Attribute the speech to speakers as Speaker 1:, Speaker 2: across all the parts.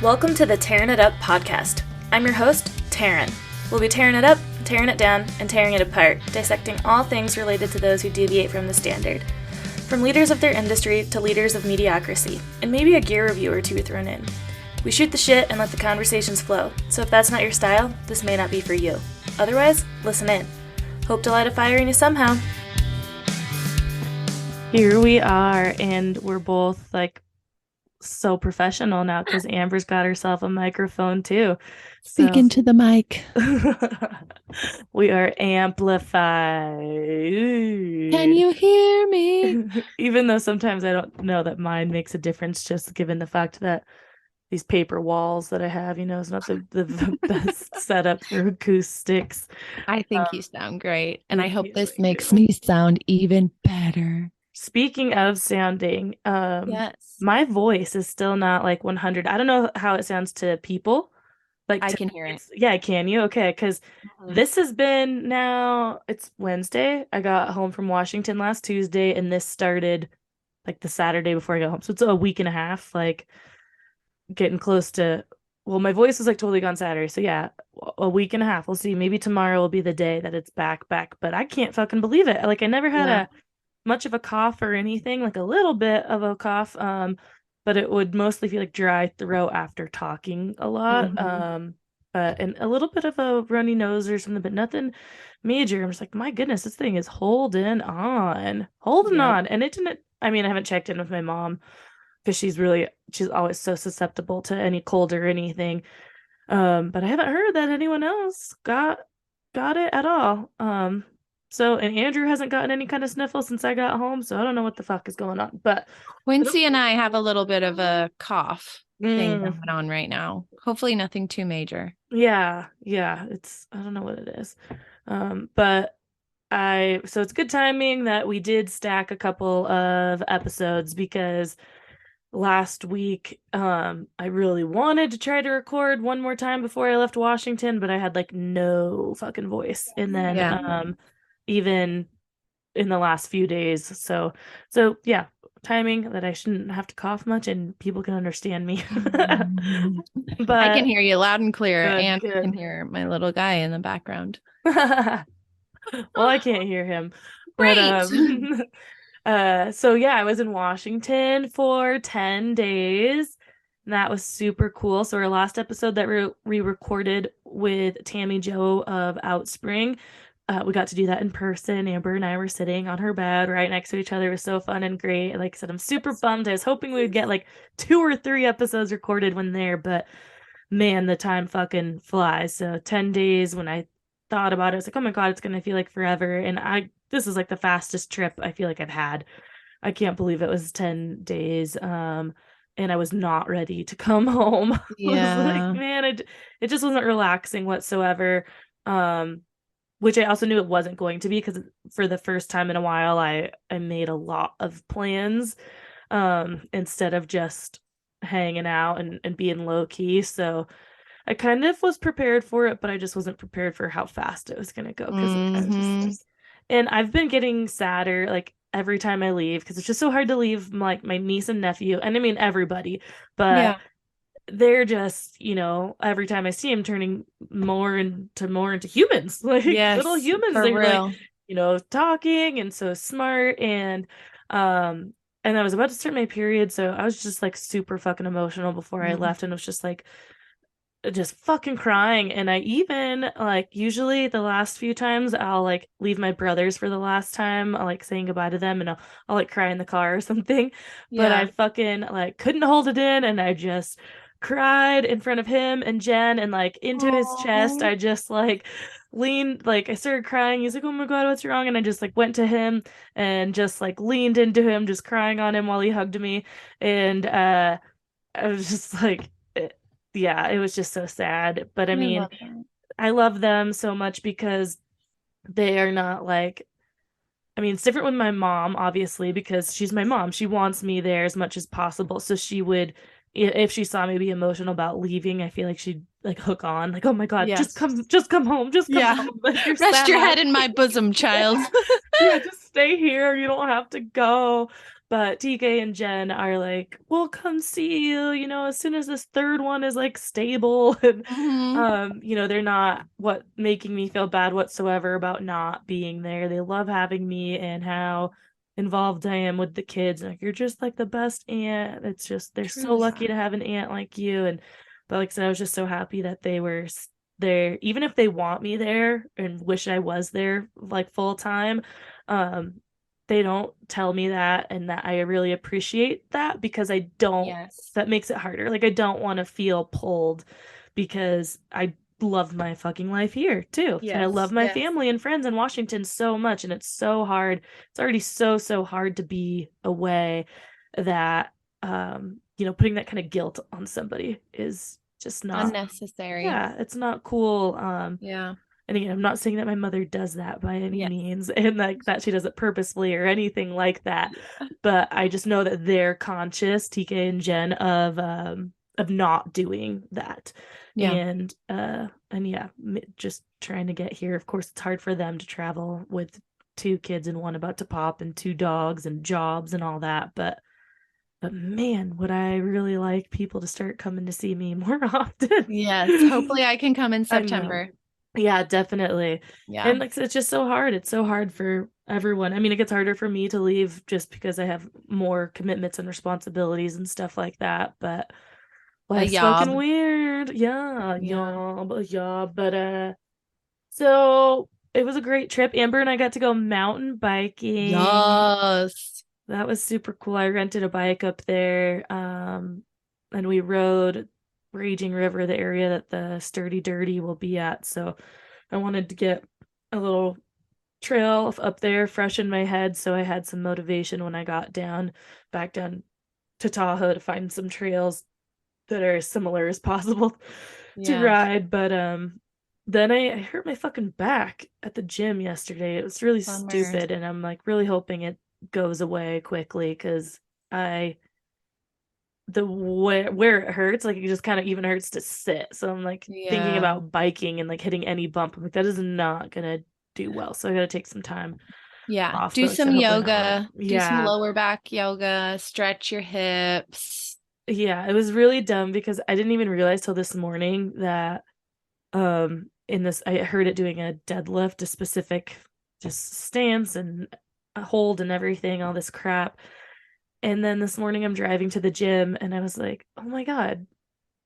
Speaker 1: Welcome to the Tearing It Up podcast. I'm your host, Taryn. We'll be tearing it up, tearing it down, and tearing it apart, dissecting all things related to those who deviate from the standard. From leaders of their industry to leaders of mediocrity, and maybe a gear review or two thrown in. We shoot the shit and let the conversations flow, so if that's not your style, this may not be for you. Otherwise, listen in. Hope to light a fire in you somehow. Here we are, and we're both so professional now because Amber's got herself a microphone too.
Speaker 2: Speaking to the mic.
Speaker 1: We are amplified.
Speaker 2: Can you hear me?
Speaker 1: Even though sometimes I don't know that mine makes a difference, just given the fact that these paper walls that I have, it's not the best setup for acoustics.
Speaker 2: I think you sound great, and I hope this makes me sound even better.
Speaker 1: Speaking of sounding,
Speaker 2: yes,
Speaker 1: my voice is still not 100. I don't know how it sounds to people.
Speaker 2: I can hear it.
Speaker 1: Yeah, can you? Okay, because this has been now, it's Wednesday. I got home from Washington last Tuesday, and this started the Saturday before I got home. So it's a week and a half, getting close to, well, my voice is totally gone Saturday. So yeah, a week and a half. We'll see. Maybe tomorrow will be the day that it's back, but I can't fucking believe it. I never had much of a cough or anything, a little bit of a cough, but it would mostly feel dry throat after talking a lot, and a little bit of a runny nose or something, but nothing major. I'm just my goodness, this thing is holding on, and it didn't. I mean, I haven't checked in with my mom because she's always so susceptible to any cold or anything, but I haven't heard that anyone else got it at all. So, and Andrew hasn't gotten any kind of sniffle since I got home, so I don't know what the fuck is going on. But
Speaker 2: Quincy and I have a little bit of a cough thing going on right now. Hopefully nothing too major.
Speaker 1: Yeah, it's, I don't know what it is. But so it's good timing that we did stack a couple of episodes because last week, I really wanted to try to record one more time before I left Washington, but I had no fucking voice. And then, even in the last few days. So yeah, timing that I shouldn't have to cough much and people can understand me.
Speaker 2: But I can hear you loud and clear, and I can hear my little guy in the background.
Speaker 1: Well, I can't hear him.
Speaker 2: Great.
Speaker 1: So yeah, I was in Washington for 10 days. And that was super cool. So our last episode that we recorded with Tammy Joe of Outspring, we got to do that in person. Amber and I were sitting on her bed right next to each other. It was so fun and great. Like I said, I'm super bummed. I was hoping we would get 2 or 3 episodes recorded when there, but man, the time fucking flies. So 10 days, when I thought about it, I was oh my God, it's going to feel like forever. And this is the fastest trip I feel like I've had. I can't believe it was 10 days. And I was not ready to come home.
Speaker 2: Yeah.
Speaker 1: Man, it just wasn't relaxing whatsoever. Which I also knew it wasn't going to be, because for the first time in a while, I made a lot of plans instead of just hanging out and being low key. So I kind of was prepared for it, but I just wasn't prepared for how fast it was going to go. And I've been getting sadder every time I leave, because it's just so hard to leave my niece and nephew, and I mean everybody, but they're just, every time I see them turning more into humans, little humans. They're real. Talking and so smart. And I was about to start my period, so I was just super fucking emotional before I left, and it was just fucking crying. And I even usually the last few times I'll leave my brothers for the last time. I'll saying goodbye to them, and I'll cry in the car or something. But I fucking couldn't hold it in, and I just cried in front of him and Jen, and into his chest. I just leaned, I started crying. He's oh my God, what's wrong? And I just went to him and just leaned into him, just crying on him while he hugged me. And I was just it was just so sad. But I mean, I love them so much because they are not I mean, it's different with my mom, obviously, because she's my mom. She wants me there as much as possible. So she would, if she saw me be emotional about leaving, I feel like she'd hook on, oh my God, just come home, just come home.
Speaker 2: Rest your head in my bosom, child.
Speaker 1: Yeah, just stay here. You don't have to go. But TK and Jen are like, we'll come see you, as soon as this third one is like stable. And
Speaker 2: Hmm.
Speaker 1: they're not making me feel bad whatsoever about not being there. They love having me and how involved I am with the kids. Like, you're just like the best aunt. It's just they're so
Speaker 2: Truly
Speaker 1: lucky
Speaker 2: are.
Speaker 1: to have an aunt like you. And but like I said, I was just so happy that they were there, even if they want me there and wish I was there like full time. Um, they don't tell me that, and that I really appreciate that because I don't
Speaker 2: Yes.
Speaker 1: that makes it harder. Like, I don't want to feel pulled because I love my fucking life here too. And I love
Speaker 2: Yes.
Speaker 1: my
Speaker 2: Yes.
Speaker 1: family and friends in Washington so much. And it's so hard. It's already so hard to be away that, putting that kind of guilt on somebody is just not,
Speaker 2: Unnecessary.
Speaker 1: yeah, it's not cool.
Speaker 2: Yeah.
Speaker 1: And again, I'm not saying that my mother does that by any
Speaker 2: Yes.
Speaker 1: means and like that she does it purposefully or anything like that.
Speaker 2: Yeah.
Speaker 1: But I just know that they're conscious, TK and Jen, of not doing that.
Speaker 2: Yeah.
Speaker 1: And yeah, just trying to get here. Of course, it's hard for them to travel with two kids and one about to pop and two dogs and jobs and all that. But man, would I really like people to start coming to see me more often.
Speaker 2: Yes. Hopefully I can come in
Speaker 1: I know.
Speaker 2: September.
Speaker 1: Yeah, definitely.
Speaker 2: Yeah.
Speaker 1: And like it's just so hard. It's so hard for everyone. I mean, it gets harder for me to leave just because I have more commitments and responsibilities and stuff like that. But
Speaker 2: A
Speaker 1: life's fucking
Speaker 2: yob.
Speaker 1: weird. Yeah,
Speaker 2: Yeah.
Speaker 1: yeah. But so it was a great trip. Amber and I got to go mountain biking.
Speaker 2: Yes.
Speaker 1: That was super cool. I rented a bike up there. And we rode Raging River, the area that the Sturdy Dirty will be at. So I wanted to get a little trail up there fresh in my head so I had some motivation when I got back down to Tahoe to find some trails that are as similar as possible to
Speaker 2: Yeah.
Speaker 1: ride. But then I hurt my fucking back at the gym yesterday. It was really
Speaker 2: Bummer.
Speaker 1: stupid, and I'm like really hoping it goes away quickly because I the where it hurts, like it just kind of even hurts to sit. So I'm like thinking
Speaker 2: Yeah.
Speaker 1: about biking and like hitting any bump. I'm like, that is not gonna do well. So I gotta take some time
Speaker 2: Yeah.
Speaker 1: off,
Speaker 2: Do
Speaker 1: but
Speaker 2: some
Speaker 1: so hopefully not long.
Speaker 2: yoga. Do some
Speaker 1: Yeah.
Speaker 2: lower back yoga. Stretch your hips.
Speaker 1: Yeah. It was really dumb because I didn't even realize till this morning that in this I heard it doing a deadlift, a specific just stance and a hold and everything, all this crap. And then this morning I'm driving to the gym and I was like, oh my God,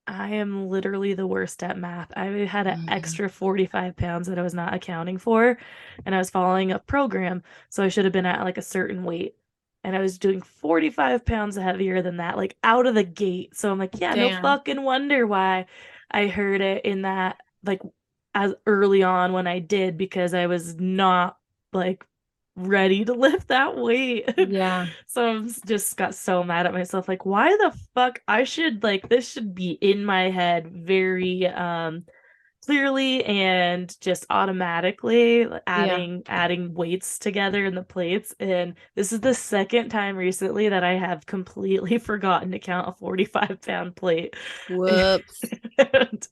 Speaker 1: I am literally the worst at math. I had an
Speaker 2: Mhm.
Speaker 1: extra 45 pounds that I was not accounting for, and I was following a program. So I should have been at like a certain weight. And I was doing 45 pounds heavier than that, like out of the gate. So I'm like, yeah, no
Speaker 2: Damn.
Speaker 1: fucking wonder why I heard it in that, like, as early on when I did, because I was not like ready to lift that weight.
Speaker 2: Yeah.
Speaker 1: So I'm just got so mad at myself. Like, why the fuck? I should like this should be in my head very clearly and just automatically
Speaker 2: Yeah.
Speaker 1: adding weights together in the plates. And this is the second time recently that I have completely forgotten to count a 45-pound plate.
Speaker 2: Whoops.
Speaker 1: And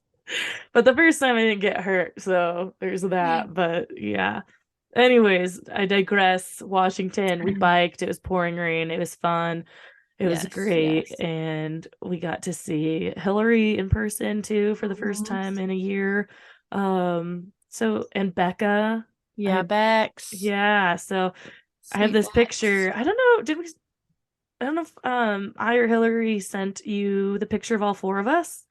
Speaker 1: but the first time I didn't get hurt, so there's that. But yeah. Anyways, I digress. Washington, we biked. It was pouring rain. It was fun. It was
Speaker 2: Yes.
Speaker 1: great.
Speaker 2: Yes.
Speaker 1: And we got to see Hillary in person too for the first
Speaker 2: Mhm.
Speaker 1: time in a year. So and Becca.
Speaker 2: Yeah.
Speaker 1: I
Speaker 2: Bex.
Speaker 1: yeah, so I have
Speaker 2: Sweet
Speaker 1: this
Speaker 2: Bex.
Speaker 1: picture. I don't know if I or Hillary sent you the picture of all four of us.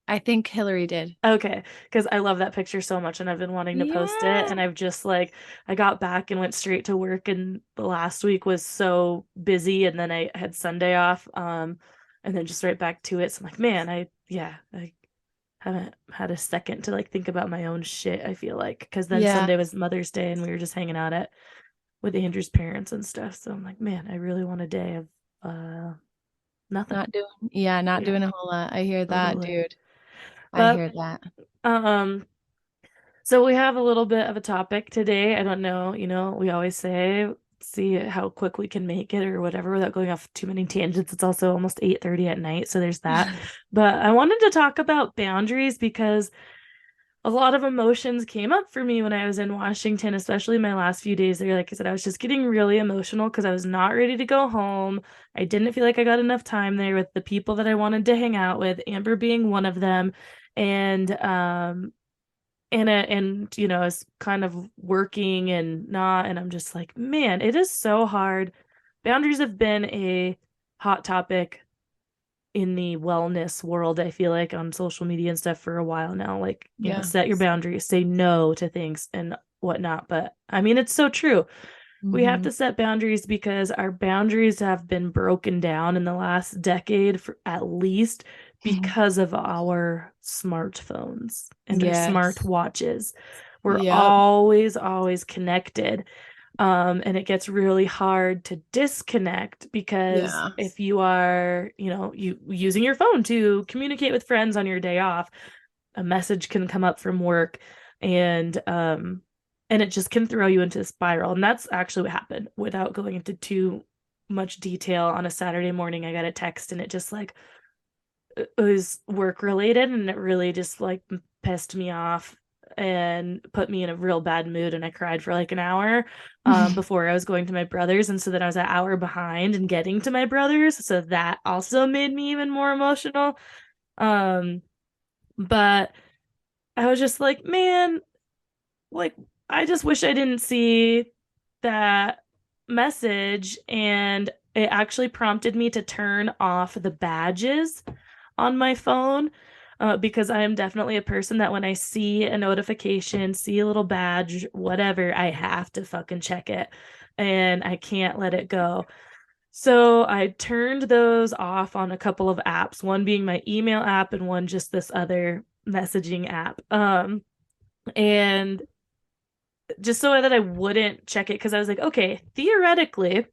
Speaker 2: I think Hillary did.
Speaker 1: Okay, because I love that picture so much and I've been wanting to post it.
Speaker 2: Yeah.
Speaker 1: And I've just like, I got back and went straight to work, and the last week was so busy. And then I had Sunday off, and then just right back to it. So I'm like, man, yeah, I haven't had a second to like think about my own shit, I feel like. Because then
Speaker 2: Yeah.
Speaker 1: Sunday was Mother's Day and we were just hanging out with Andrew's parents and stuff. So I'm like, man, I really want a day of nothing.
Speaker 2: Not
Speaker 1: Yeah,
Speaker 2: doing a whole lot. I hear that,
Speaker 1: totally.
Speaker 2: dude. I
Speaker 1: But
Speaker 2: hear that.
Speaker 1: um so we have a little bit of a topic today. I don't know, we always say see how quick we can make it or whatever without going off too many tangents. It's also almost 8:30 at night, so there's that. But I wanted to talk about boundaries because a lot of emotions came up for me when I was in Washington, especially my last few days there. Like I said, I was just getting really emotional because I was not ready to go home. I didn't feel like I got enough time there with the people that I wanted to hang out with, Amber being one of them. And and you know, I was kind of working and not, and I'm just like, man, it is so hard. Boundaries have been a hot topic in the wellness world, I feel like on social media and stuff for a while now. Like, you know,
Speaker 2: Yeah.
Speaker 1: set your boundaries, say no to things and whatnot. But I mean, it's so true. We have
Speaker 2: Hmm.
Speaker 1: to set boundaries because our boundaries have been broken down in the last decade for at least because of our smartphones and our smart
Speaker 2: Yes.
Speaker 1: watches. We're
Speaker 2: Yep.
Speaker 1: always connected. And it gets really hard to disconnect because
Speaker 2: Yeah.
Speaker 1: if you are, you know, you using your phone to communicate with friends on your day off, a message can come up from work and it just can throw you into a spiral. And that's actually what happened. Without going into too much detail, on a Saturday morning I got a text and it just like it was work related and it really just like pissed me off and put me in a real bad mood and I cried for like an hour before I was going to my brother's, and so then I was an hour behind in getting to my brother's, so that also made me even more emotional. um but I was just like, man, like I just wish I didn't see that message, and it actually prompted me to turn off the badges on my phone, because I am definitely a person that when I see a notification, see a little badge, whatever, I have to fucking check it and I can't let it go. So I turned those off on a couple of apps, one being my email app and one just this other messaging app. And just so that I wouldn't check it, because I was like, okay, theoretically,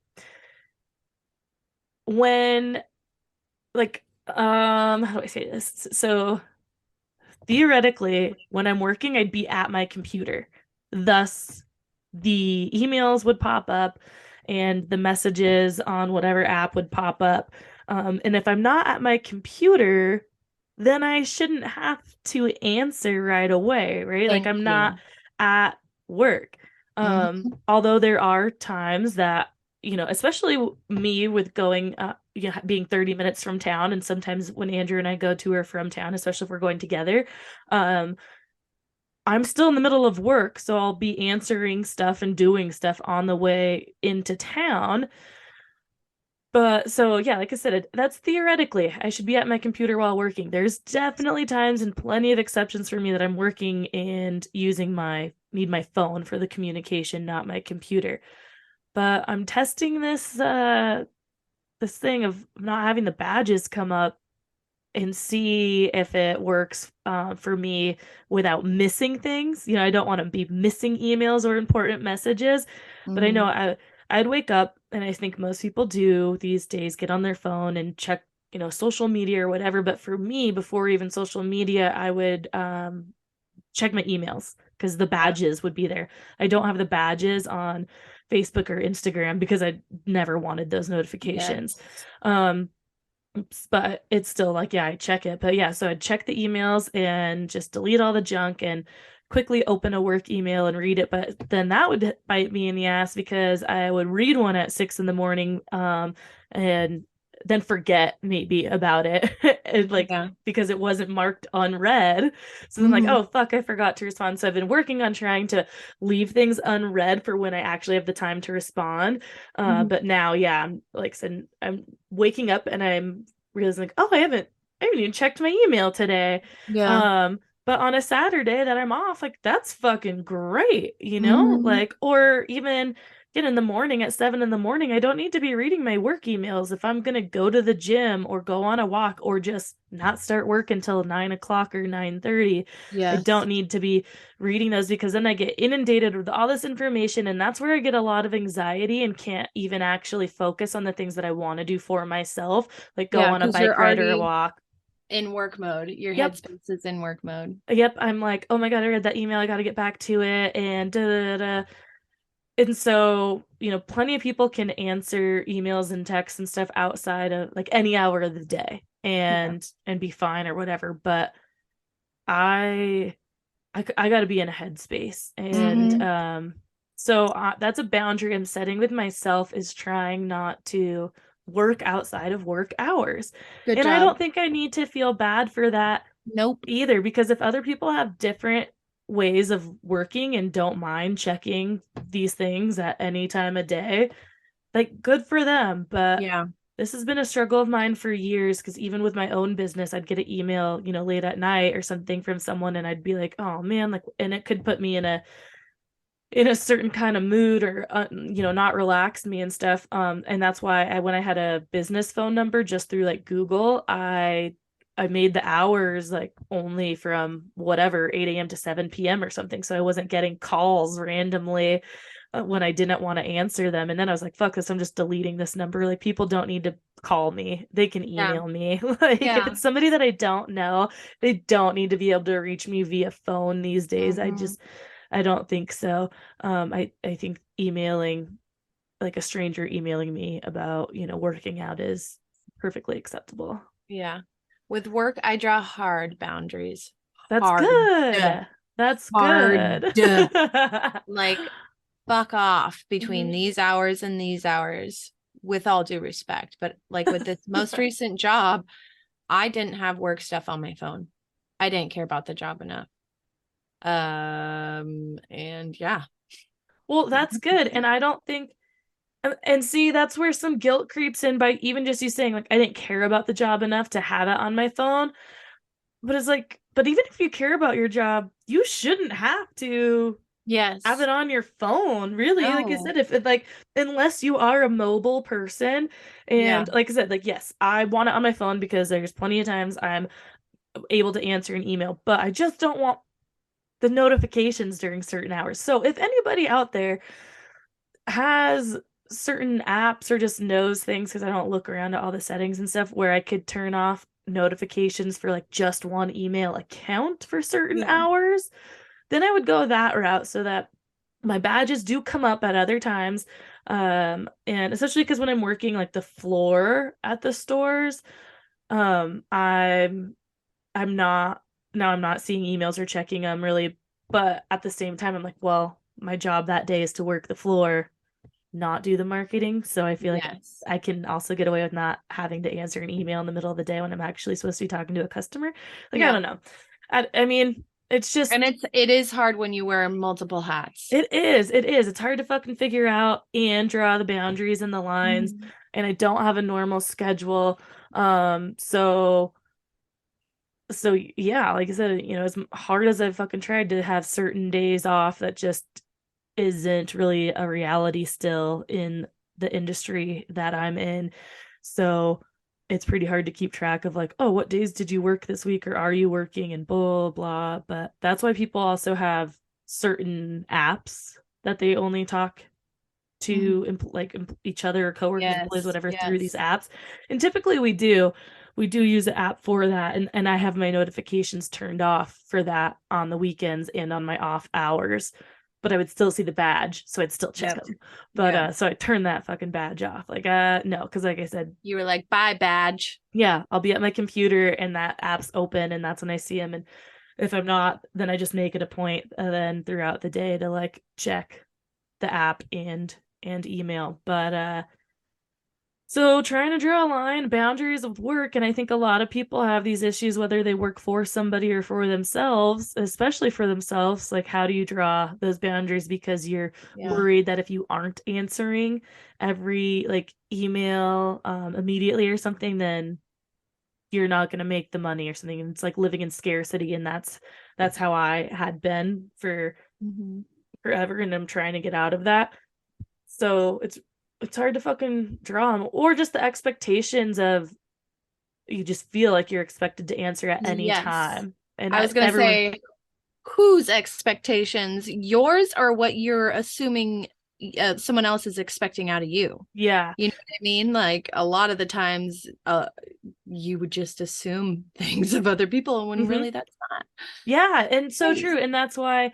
Speaker 1: when how do I say this? So theoretically, when I'm working, I'd be at my computer. Thus, the emails would pop up and the messages on whatever app would pop up. And if I'm not at my computer, then I shouldn't have to answer right away, right? Like
Speaker 2: Thank
Speaker 1: I'm not
Speaker 2: you.
Speaker 1: at work.
Speaker 2: Hmm.
Speaker 1: Although there are times that, you know, especially me with going, you know, being 30 minutes from town, and sometimes when Andrew and I go to or from town, especially if we're going together, um, I'm still in the middle of work, so I'll be answering stuff and doing stuff on the way into town. But so yeah, like I said, that's theoretically I should be at my computer while working. There's definitely times and plenty of exceptions for me that I'm working and using my need my phone for the communication, not my computer. But I'm testing this thing of not having the badges come up and see if it works for me without missing things. You know, I don't want to be missing emails or important messages, but I know
Speaker 2: Hmm.
Speaker 1: I'd wake up, and I think most people do these days, get on their phone and check, you know, social media or whatever. But for me, before even social media, I would check my emails because the
Speaker 2: Yeah.
Speaker 1: badges would be there. I don't have the badges on Facebook or Instagram because I never wanted those notifications.
Speaker 2: Yes.
Speaker 1: Um, but it's still like, yeah, I check it. But yeah, so I'd check the emails and just delete all the junk and quickly open a work email and read it. But then that would bite me in the ass because I would read one at 6 in the morning, and then forget maybe about it. And like,
Speaker 2: Yeah.
Speaker 1: because it wasn't marked unread. So then like,
Speaker 2: Hmm.
Speaker 1: oh fuck, I forgot to respond. So I've been working on trying to leave things unread for when I actually have the time to respond.
Speaker 2: Hmm.
Speaker 1: But now, yeah, I'm like I said, I'm waking up and I'm realizing like, oh, I haven't even checked my email today.
Speaker 2: Yeah.
Speaker 1: But on a Saturday that I'm off, like that's fucking great, you know?
Speaker 2: Hmm.
Speaker 1: Like, or even get in the morning at 7 in the morning, I don't need to be reading my work emails if I'm gonna go to the gym or go on a walk or just not start work until 9 o'clock or 9:30. I
Speaker 2: Yes.
Speaker 1: don't need to be reading those because then I get inundated with all this information, and that's where I get a lot of anxiety and can't even actually focus on the things that I want to do for myself, like go
Speaker 2: Yeah,
Speaker 1: on a
Speaker 2: because you're
Speaker 1: bike ride or a
Speaker 2: already
Speaker 1: walk.
Speaker 2: in work mode. Your
Speaker 1: Yep.
Speaker 2: headspace is in work mode.
Speaker 1: Yep. I'm like, oh my God, I read that email. I got to get back to it. And da, da, da, da. And so, you know, plenty of people can answer emails and texts and stuff outside of like any hour of the day
Speaker 2: Yeah.
Speaker 1: and be fine or whatever. But I I got to be in a headspace. And
Speaker 2: Hmm.
Speaker 1: so that's a boundary I'm setting with myself, is trying not to work outside of work hours.
Speaker 2: Good
Speaker 1: And I
Speaker 2: job.
Speaker 1: don't think I need to feel bad for that
Speaker 2: Nope.
Speaker 1: either, because if other people have different ways of working and don't mind checking these things at any time of day, like, good for them. But
Speaker 2: Yeah.
Speaker 1: this has been a struggle of mine for years, because even with my own business, I'd get an email, late at night or something from someone, and I'd be like, oh man, like, and it could put me in a certain kind of mood, or not relax me and stuff. And that's why when I had a business phone number just through like Google, I made the hours like only from whatever 8 a.m. to 7 p.m. or something, so I wasn't getting calls randomly when I didn't want to answer them. And then I was like, fuck this, I'm just deleting this number. Like, people don't need to call me. They can
Speaker 2: Yeah.
Speaker 1: email me. Like, if
Speaker 2: Yeah.
Speaker 1: it's somebody that I don't know, they don't need to be able to reach me via phone these days.
Speaker 2: Hmm.
Speaker 1: I don't think so. I think emailing, like a stranger emailing me about, working out, is perfectly acceptable.
Speaker 2: Yeah. With work, I draw hard boundaries.
Speaker 1: That's
Speaker 2: Hard.
Speaker 1: good. That's
Speaker 2: Hard.
Speaker 1: good.
Speaker 2: Like, fuck off between
Speaker 1: Mhm.
Speaker 2: these hours and these hours, with all due respect. But like with this most recent job, I didn't have work stuff on my phone. I didn't care about the job enough. And yeah.
Speaker 1: Well, that's good. And I don't think, and see, that's where some guilt creeps in, by even just you saying, like, I didn't care about the job enough to have it on my phone. But it's like, but even if you care about your job, you shouldn't have to have
Speaker 2: Yes.
Speaker 1: it on your phone, really. Like I
Speaker 2: No.
Speaker 1: said, if it, like, unless you are a mobile person,
Speaker 2: Yeah.
Speaker 1: and like I said, like, yes, I want it on my phone because there's plenty of times I'm able to answer an email, but I just don't want the notifications during certain hours. So if anybody out there has certain apps or just knows things, because I don't look around at all the settings and stuff, where I could turn off notifications for like just one email account for certain
Speaker 2: Yeah.
Speaker 1: hours, then I would go that route, so that my badges do come up at other times. And especially because when I'm working like the floor at the stores, um, I'm I'm not now I'm not seeing emails or checking them really. But at the same time, I'm like, well, my job that day is to work the floor, not do the marketing. So I feel like
Speaker 2: Yes.
Speaker 1: I can also get away with not having to answer an email in the middle of the day when I'm actually supposed to be talking to a customer. Like, I
Speaker 2: Yeah.
Speaker 1: don't know. I mean, it's just,
Speaker 2: And it is hard when you wear multiple hats.
Speaker 1: it is. It's hard to fucking figure out and draw the boundaries and the lines.
Speaker 2: Mhm.
Speaker 1: And I don't have a normal schedule. So yeah, like I said, as hard as I've fucking tried to have certain days off, that just isn't really a reality still in the industry that I'm in. So it's pretty hard to keep track of, like, oh, what days did you work this week, or are you working, and blah blah. But that's why people also have certain apps that they only talk to
Speaker 2: Mhm.
Speaker 1: each other, or coworkers, employees,
Speaker 2: Yes.
Speaker 1: whatever, through these
Speaker 2: Yes.
Speaker 1: apps. And typically we do use an app for that, and I have my notifications turned off for that on the weekends and on my off hours. But I would still see the badge, so I'd still check
Speaker 2: Yep.
Speaker 1: them. But
Speaker 2: Yep.
Speaker 1: so I turned that fucking badge off. Like, no, because like I said,
Speaker 2: You were like, bye, badge.
Speaker 1: yeah, I'll be at my computer and that app's open, and that's when I see them. And if I'm not, then I just make it a point, then throughout the day, to like check the app and email. But so trying to draw a line, boundaries of work, and I think a lot of people have these issues, whether they work for somebody or for themselves, especially for themselves. Like, how do you draw those boundaries? Because you're
Speaker 2: Yeah.
Speaker 1: worried that if you aren't answering every like email immediately or something, then you're not going to make the money or something. And it's like living in scarcity, and that's how I had been for
Speaker 2: Mhm.
Speaker 1: forever, and I'm trying to get out of that. So it's hard to fucking draw them, or just the expectations of, you just feel like you're expected to answer at any
Speaker 2: Yes.
Speaker 1: time, and
Speaker 2: I was going to
Speaker 1: everyone.
Speaker 2: say, whose expectations, yours or what you're assuming someone else is expecting out of you?
Speaker 1: Yeah.
Speaker 2: You know what I mean? Like a lot of the times, you would just assume things of other people when
Speaker 1: Hmm.
Speaker 2: really that's not.
Speaker 1: Yeah, and so
Speaker 2: Right.
Speaker 1: true. And that's why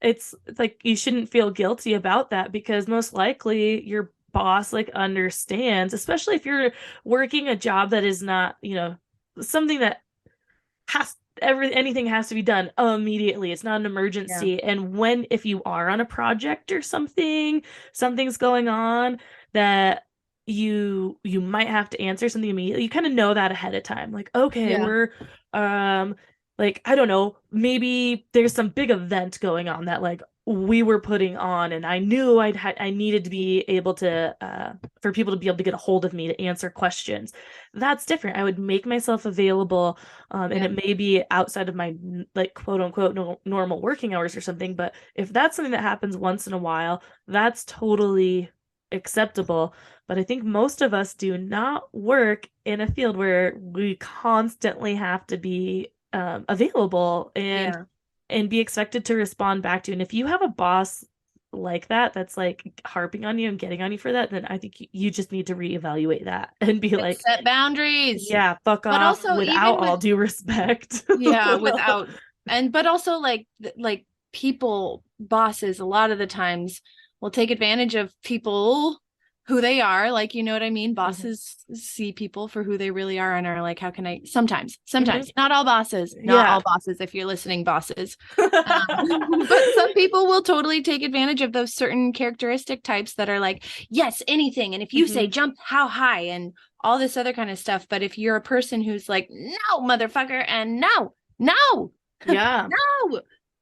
Speaker 1: it's like you shouldn't feel guilty about that, because most likely your boss like understands, especially if you're working a job that is not, something that has anything has to be done immediately. It's not an
Speaker 2: Yeah.
Speaker 1: emergency. And if you are on a project or something's going on that you might have to answer something immediately, you kind of know that ahead of time. Like, okay,
Speaker 2: Yeah.
Speaker 1: we're like, I don't know, maybe there's some big event going on that like we were putting on, and I knew I needed to be able to for people to be able to get a hold of me to answer questions. That's different. I would make myself available, and
Speaker 2: Yeah.
Speaker 1: it may be outside of my like quote unquote normal working hours or something. But if that's something that happens once in a while, that's totally acceptable. But I think most of us do not work in a field where we constantly have to be available
Speaker 2: Yeah.
Speaker 1: and be expected to respond back to. And if you have a boss like that, that's like harping on you and getting on you for that, then I think you just need to reevaluate that and be
Speaker 2: And
Speaker 1: like,
Speaker 2: set boundaries.
Speaker 1: yeah, fuck
Speaker 2: But
Speaker 1: off
Speaker 2: also
Speaker 1: without
Speaker 2: even
Speaker 1: all
Speaker 2: with,
Speaker 1: due respect.
Speaker 2: yeah, without, and but also like people, bosses, a lot of the times will take advantage of people who they are. Like, you know what I mean?
Speaker 1: Mhm.
Speaker 2: Bosses see people for who they really are and are like, how can I
Speaker 1: Mhm.
Speaker 2: sometimes, not all bosses, not
Speaker 1: Yeah.
Speaker 2: all bosses, if you're listening, bosses. But some people will totally take advantage of those certain characteristic types that are like, yes, anything. And if you say
Speaker 1: Mhm.
Speaker 2: jump how high and all this other kind of stuff. But if you're a person who's like, no, motherfucker, and no, no,
Speaker 1: Yeah.
Speaker 2: no, you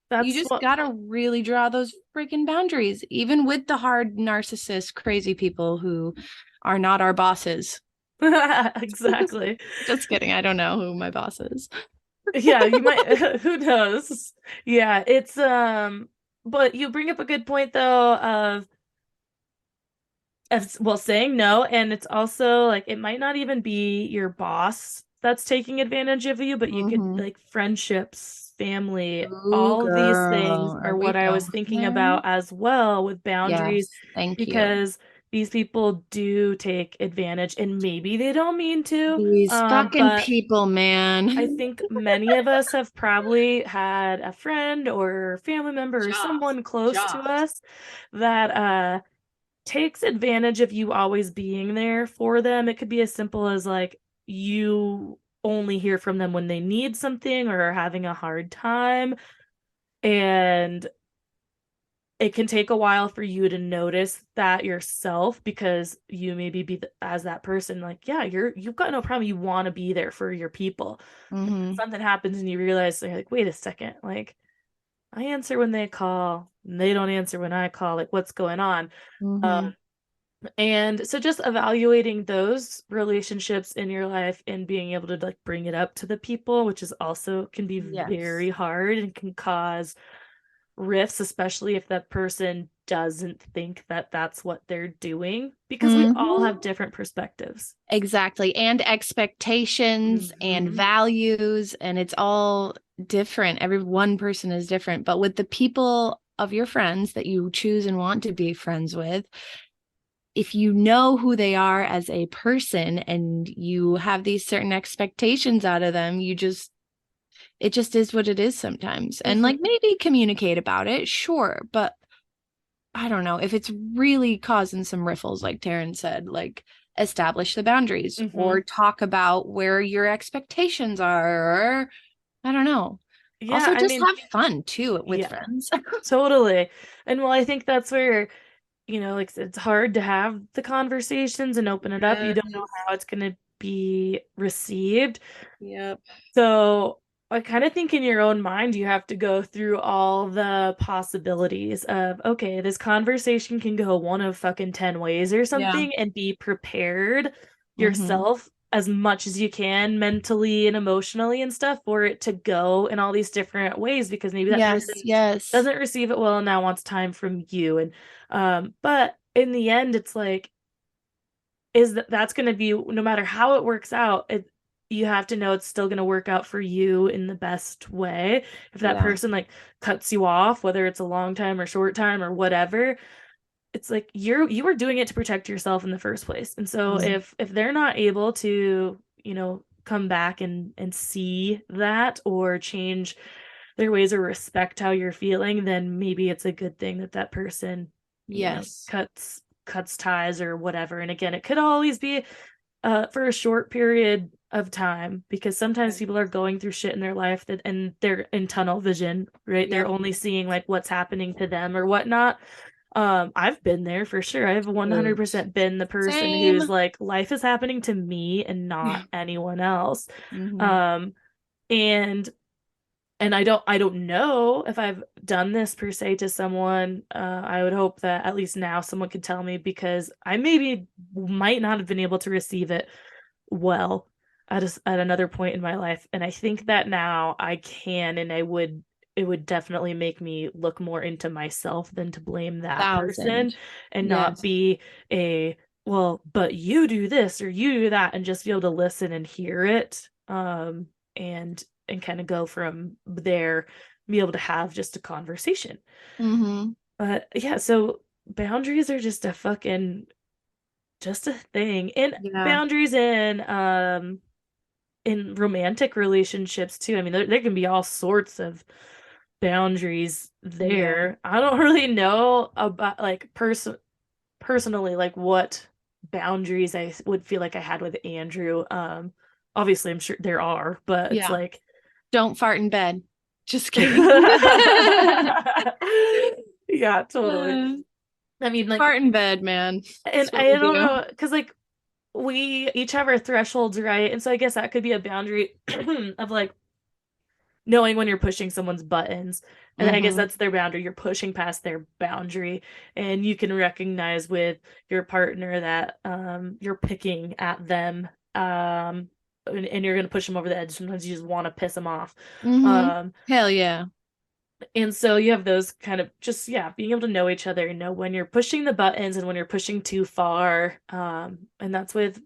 Speaker 1: That's
Speaker 2: just
Speaker 1: what
Speaker 2: gotta really draw those freaking boundaries, even with the hard narcissist, crazy people who are not our bosses.
Speaker 1: exactly.
Speaker 2: Just kidding. I don't know who my boss is.
Speaker 1: Yeah, you might who knows. Yeah, it's but you bring up a good point though of well saying no, and it's also like it might not even be your boss that's taking advantage of you, but you could
Speaker 2: Mm-hmm.
Speaker 1: like friendships, family,
Speaker 2: Ooh,
Speaker 1: all of these things
Speaker 2: girl. Are
Speaker 1: are
Speaker 2: we
Speaker 1: what I was
Speaker 2: going
Speaker 1: thinking
Speaker 2: there?
Speaker 1: about as well with boundaries,
Speaker 2: Yes. Thank you.
Speaker 1: because these people do take advantage and maybe they don't mean to,
Speaker 2: These fucking
Speaker 1: but
Speaker 2: people,
Speaker 1: I
Speaker 2: man.
Speaker 1: think many of us have probably had a friend or family member or
Speaker 2: Joss.
Speaker 1: someone close to
Speaker 2: Joss.
Speaker 1: us that takes advantage of you always being there for them. It could be as simple as like you only hear from them when they need something or are having a hard time. And it can take a while for you to notice that yourself, because you maybe as that person like, yeah, you've got no problem, you want to be there for your people. And then
Speaker 2: Mm-hmm.
Speaker 1: something happens and you realize, you're like, wait a second, like I answer when they call and they don't answer when I call, like what's going on? um,
Speaker 2: Mm-hmm.
Speaker 1: and so just evaluating those relationships in your life and being able to like bring it up to the people, which is also can be
Speaker 2: Yes.
Speaker 1: very hard and can cause rifts, especially if that person doesn't think that that's what they're doing, because we all
Speaker 2: Mm-hmm.
Speaker 1: have different perspectives.
Speaker 2: Exactly. And expectations and
Speaker 1: Hmm.
Speaker 2: values, and it's all different. Every one person is different. But with the people of your friends that you choose and want to be friends with, if you know who they are as a person and you have these certain expectations out of them, it just is what it is sometimes. And like
Speaker 1: Hmm.
Speaker 2: maybe communicate about it, sure. But I don't know if it's really causing some riffles, like Taryn said, like establish the boundaries
Speaker 1: Hmm.
Speaker 2: or talk about where your expectations are. Or, I don't know.
Speaker 1: Yeah,
Speaker 2: Also,
Speaker 1: I
Speaker 2: just
Speaker 1: mean,
Speaker 2: have fun too with
Speaker 1: yeah,
Speaker 2: friends.
Speaker 1: totally. And well, I think that's where, like it's hard to have the conversations and open it up. You don't know
Speaker 2: Yes.
Speaker 1: how it's going to be received.
Speaker 2: Yep.
Speaker 1: So I kind of think in your own mind, you have to go through all the possibilities of, okay, this conversation can go one of fucking 10 ways or
Speaker 2: Yeah.
Speaker 1: something, and be prepared
Speaker 2: Mm-hmm.
Speaker 1: yourself as much as you can mentally and emotionally and stuff for it to go in all these different ways, because maybe that person
Speaker 2: Yes. Yes.
Speaker 1: doesn't receive it well and now wants time from you. And but in the end, it's like, that's going to be, no matter how it works out, you have to know it's still going to work out for you in the best way. If that
Speaker 2: Yeah.
Speaker 1: person like cuts you off, whether it's a long time or short time or whatever, it's like you were doing it to protect yourself in the first place. And so
Speaker 2: Mhm.
Speaker 1: if they're not able to, come back and see that or change their ways or respect how you're feeling, then maybe it's a good thing that that person,
Speaker 2: Yes.
Speaker 1: cuts ties or whatever. And again, it could always be for a short period of time, because sometimes people are going through shit in their life that, and they're in tunnel vision, right? They're
Speaker 2: Yep.
Speaker 1: only seeing like what's happening to them or whatnot. I've been there for sure. I've
Speaker 2: Dude.
Speaker 1: 100% been the person who's
Speaker 2: Same.
Speaker 1: like, life is happening to me and not
Speaker 2: Yeah.
Speaker 1: anyone else.
Speaker 2: Mm-hmm.
Speaker 1: Um, and I don't know if I've done this per se to someone. I would hope that at least now someone could tell me, because I maybe might not have been able to receive it well at another point in my life. And I think that now I can, and it would definitely make me look more into myself than to blame that person,
Speaker 2: Thousand.
Speaker 1: and not
Speaker 2: Yes.
Speaker 1: be a, well, but you do this or you do that, and just be able to listen and hear it. And kind of go from there, be able to have just a conversation.
Speaker 2: Mm-hmm.
Speaker 1: But yeah, so boundaries are just a thing. And
Speaker 2: Yeah.
Speaker 1: boundaries in romantic relationships too. I mean, there can be all sorts of boundaries
Speaker 2: Yeah.
Speaker 1: there. I don't really know about like personally like what boundaries I would feel like I had with Andrew. Obviously I'm sure there are, but it's
Speaker 2: Yeah.
Speaker 1: like
Speaker 2: Don't fart in bed. Just kidding.
Speaker 1: yeah, totally. I mean, like,
Speaker 2: Fart in bed, man.
Speaker 1: and
Speaker 2: That's what
Speaker 1: I
Speaker 2: we
Speaker 1: don't
Speaker 2: do.
Speaker 1: know, because like we each have our thresholds, right? And so I guess that could be a boundary of like knowing when you're pushing someone's buttons. And I guess
Speaker 2: Mm-hmm.
Speaker 1: that's their boundary. You're pushing past their boundary. And you can recognize with your partner that you're picking at them. And you're going to push them over the edge. Sometimes you just want to piss them off.
Speaker 2: Mm-hmm.
Speaker 1: Um,
Speaker 2: Hell yeah.
Speaker 1: and so you have those kind of just, yeah, being able to know each other and know when you're pushing the buttons and when you're pushing too far. And that's with,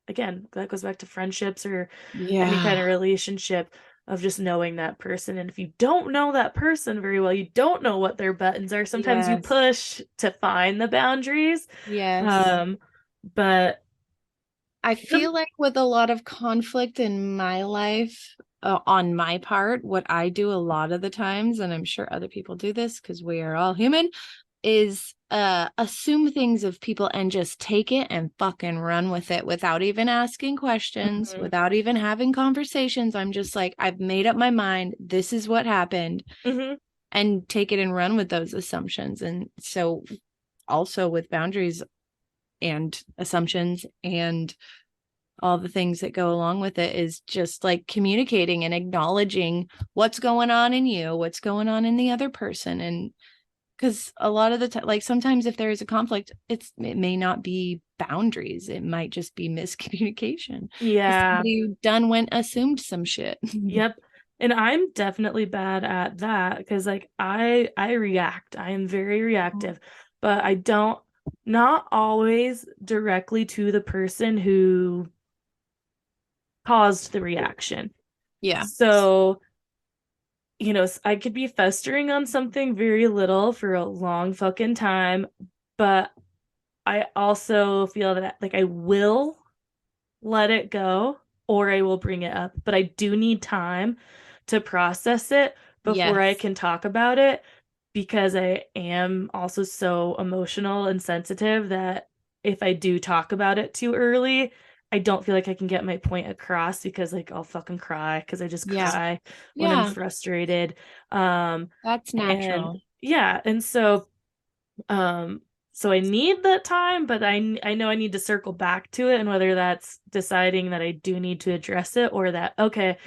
Speaker 1: again, that goes back to friendships or any kind
Speaker 2: Yeah.
Speaker 1: of relationship, of just knowing that person. And if you don't know that person very well, you don't know what their buttons are. Sometimes you
Speaker 2: Yes.
Speaker 1: push to find the boundaries.
Speaker 2: Yes.
Speaker 1: Um, but
Speaker 2: I feel like with a lot of conflict in my life, on my part, what I do a lot of the times, and I'm sure other people do this because we are all human, is assume things of people and just take it and fucking run with it without even asking questions,
Speaker 1: mhm,
Speaker 2: without even having conversations. I'm just like, I've made up my mind. This is what happened,
Speaker 1: mhm,
Speaker 2: and take it and run with those assumptions. And so also with boundaries and assumptions and all the things that go along with it is just like communicating and acknowledging what's going on in you, what's going on in the other person. And because a lot of the time, like sometimes if there is a conflict, it may not be boundaries, it might just be miscommunication because
Speaker 1: yeah,
Speaker 2: somebody who done went assumed some shit.
Speaker 1: yep. And I'm definitely bad at that, because like I react. I am very reactive, but I don't, not always directly to the person who caused the reaction.
Speaker 2: Yeah.
Speaker 1: So, I could be festering on something very little for a long fucking time, but I also feel that like I will let it go, or I will bring it up, but I do need time to process it before I
Speaker 2: Yes.
Speaker 1: can talk about it, because I am also so emotional and sensitive that if I do talk about it too early, I don't feel like I can get my point across, because like I'll fucking cry, because I just
Speaker 2: Yeah.
Speaker 1: cry when I'm
Speaker 2: Yeah.
Speaker 1: frustrated. Um
Speaker 2: That's
Speaker 1: and
Speaker 2: natural.
Speaker 1: yeah, and um so I need that time, but I know I need to circle back to it, and whether that's deciding that I do need to address it, or that okay,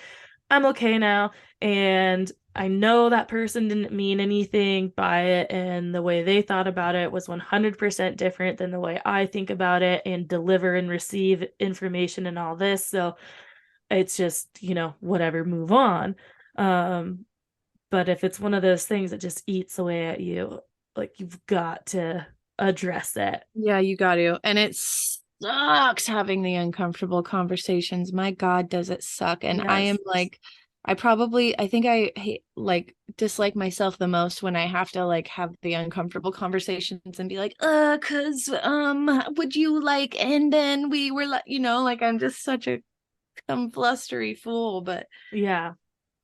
Speaker 1: I'm okay now, and I know that person didn't mean anything by it, and the way they thought about it was 100% different than the way I think about it and deliver and receive information and all this. So it's just, whatever, move on. Um, but if it's one of those things that just eats away at you, like you've got to address it.
Speaker 2: Yeah, you got to. And it sucks having the uncomfortable conversations. My God, does it suck? And I am
Speaker 1: Yes.
Speaker 2: like, I think I hate, like, dislike myself the most when I have to like have the uncomfortable conversations and be like, would you like, and then we were like, like I'm just such a blustery fool, but
Speaker 1: Yeah.